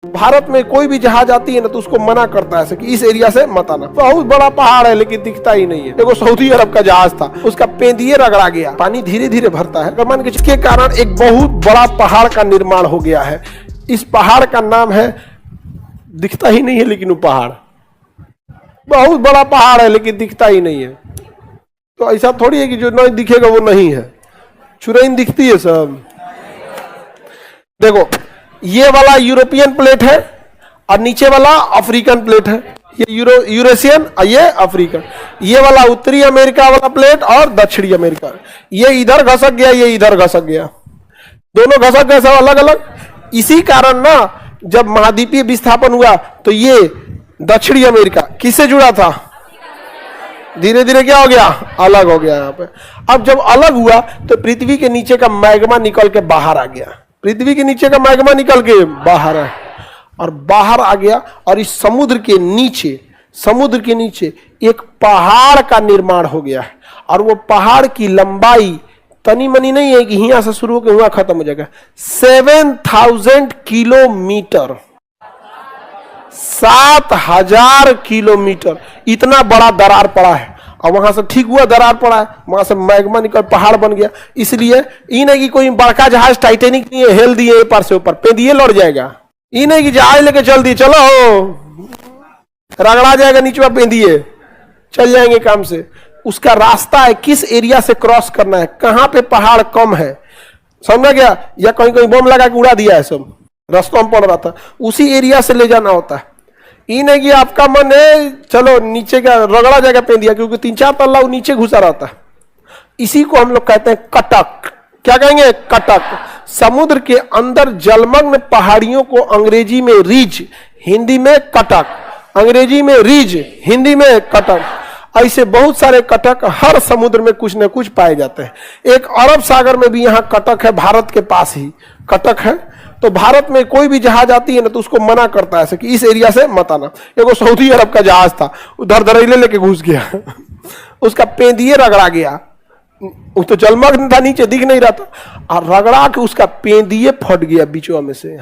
भारत में कोई भी जहाज आती है ना तो उसको मना करता है कि इस एरिया से मत आना। बहुत बड़ा पहाड़ है लेकिन दिखता ही नहीं है। देखो सऊदी अरब का जहाज था, उसका पेंदिए रगड़ा गया। पानी धीरे धीरे भरता है, मान के इसके कारण एक बहुत बड़ा पहाड़ का निर्माण हो गया है। इस पहाड़ का नाम है, दिखता ही नहीं है लेकिन वो पहाड़ बहुत बड़ा पहाड़ है लेकिन दिखता ही नहीं है। तो ऐसा थोड़ी है कि जो नहीं दिखेगा वो नहीं है। चुरैन दिखती है सब। देखो ये वाला यूरोपियन प्लेट है और नीचे वाला अफ्रीकन प्लेट है। ये यूरेशियन और ये अफ्रीकन। ये वाला उत्तरी अमेरिका वाला प्लेट और दक्षिणी अमेरिका। ये इधर घसक गया, ये इधर घसक गया, दोनों घसक गए सब अलग अलग। इसी कारण ना जब महाद्वीपीय विस्थापन हुआ तो ये दक्षिणी अमेरिका किससे जुड़ा था, धीरे धीरे क्या हो गया, अलग हो गया। यहाँ पे अब जब अलग हुआ तो पृथ्वी के नीचे का मैग्मा निकल के बाहर आ गया। पृथ्वी के नीचे का मैग्मा निकल के बाहर है और बाहर आ गया और इस समुद्र के नीचे एक पहाड़ का निर्माण हो गया है। और वो पहाड़ की लंबाई तनी मनी नहीं है कि यहां से शुरू होकर वहां खत्म हो जाएगा। 7000 किलोमीटर, 7000 किलोमीटर इतना बड़ा दरार पड़ा है। और वहां से ठीक हुआ दरार पड़ा है, वहां से मैग्मा निकल पहाड़ बन गया। इसलिए ये नहीं कि कोई बड़का जहाज टाइटेनिक नहीं है, हेल दिए ऊपर से ऊपर पेंदिए लौट जाएगा। ये नहीं कि जहाज लेके चल दिए, चलो रगड़ा जाएगा नीचे पेंदिए चल जाएंगे काम से। उसका रास्ता है किस एरिया से क्रॉस करना है, कहां पे पहाड़ कम है, समझा गया। या कहीं कहीं बम लगा के उड़ा दिया है, सब रास्ता में पड़ रहा था, उसी एरिया से ले जाना होता है। ये नहीं कि आपका मन है चलो नीचे का रगड़ा जाएगा पेंदिया, क्योंकि 3-4 तल्ला नीचे घुसा रहता है। इसी को हम लोग कहते हैं कटक। क्या कहेंगे, कटक। समुद्र के अंदर जलमग्न पहाड़ियों को अंग्रेजी में रिज, हिंदी में कटक। अंग्रेजी में रिज, हिंदी में कटक। ऐसे बहुत सारे कटक हर समुद्र में कुछ न कुछ पाए जाते हैं। एक अरब सागर में भी यहाँ कटक है, भारत के पास ही कटक है। तो भारत में कोई भी जहाज आती है ना तो उसको मना करता है कि इस एरिया से मत आना। देखो सऊदी अरब का जहाज था, उधर दरेले लेके घुस गया उसका पेंदिए रगड़ा गया। वो तो जलमग्न था, नीचे दिख नहीं रहा था, और रगड़ा के उसका पेंदिए फट गया बीचों में से।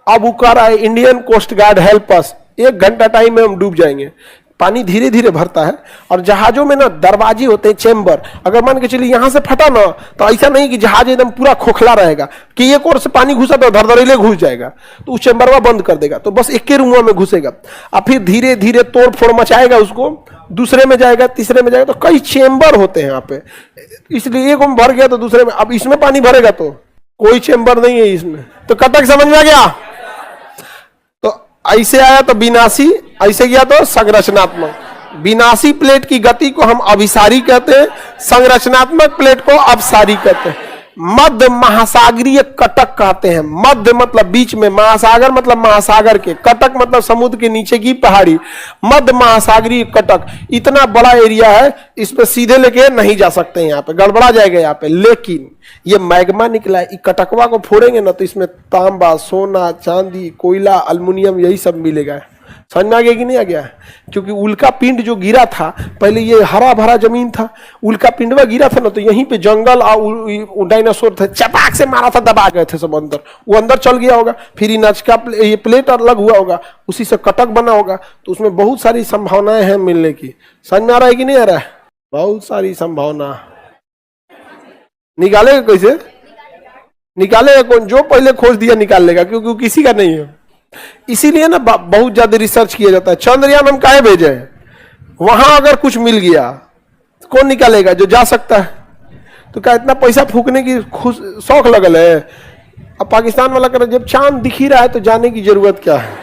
अब वो कह रहा है Indian coast guard help us, 1 घंटा टाइम में हम डूब जाएंगे। पानी धीरे धीरे भरता है और जहाजों में ना दरवाजे होते हैं, चेंबर। अगर मान के चलिए यहां से फटा ना तो ऐसा नहीं कि जहाज एकदम पूरा खोखला रहेगा कि एक ओर से पानी घुसा तो धरधरेले घुस जाएगा, तो उस चेंबरवा बंद कर देगा, तो बस एक के रूम में घुसेगा। और फिर धीरे धीरे तोड़ फोड़ मचाएगा, उसको दूसरे में जाएगा, तीसरे में जाएगा। तो कई चेंबर होते हैं यहाँ पे, इसलिए एक में भर गया तो दूसरे में, अब इसमें पानी भरेगा तो कोई चेंबर नहीं है इसमें। तो कटक समझ में आ गया। तो ऐसे आया तो विनाशी, ऐसे गया तो संरचनात्मक। विनाशी प्लेट की गति को हम अभिसारी कहते हैं, संरचनात्मक प्लेट को अपसारी कहते हैं। मध्य महासागरीय कटक कहते हैं। मध्य मतलब बीच में, महासागर मतलब महासागर के, कटक मतलब समुद्र के नीचे की पहाड़ी। मध्य महासागरीय कटक इतना बड़ा एरिया है, इस पे सीधे लेके नहीं जा सकते, यहाँ पे गड़बड़ा जाएगा यहाँ पे। लेकिन ये मैग्मा निकला है, कटकवा को फोड़ेंगे ना तो इसमें तांबा, सोना, चांदी, कोयला, अल्मुनियम यही सब मिलेगा। समझ में आ गया कि नहीं आ गया। क्योंकि उल्का पिंड जो गिरा था, पहले ये हरा भरा जमीन था, उल्का पिंडवा गिरा था ना तो यहीं पे जंगल और डायनासोर थे, चपाक से मारा था, दबा गए थे सब अंदर। वो अंदर चल गया होगा, फिर ये प्लेट अलग हुआ होगा, उसी से कटक बना होगा। तो उसमें बहुत सारी संभावनाएं हैं मिलने की। समझ में आ रहा है कि नहीं आ रहा है, बहुत सारी संभावना। निकालेगा कैसे, निकालेगा कौन, जो पहले खोज दिया निकाल लेगा, क्योंकि किसी का नहीं है। इसीलिए ना बहुत ज्यादा रिसर्च किया जाता है। चंद्रयान हम काहे भेजे, वहां अगर कुछ मिल गया तो कौन निकालेगा, जो जा सकता है। तो क्या इतना पैसा फूकने की शौक लगल है। अब पाकिस्तान वाला कर, जब चांद दिख ही रहा है तो जाने की जरूरत क्या है।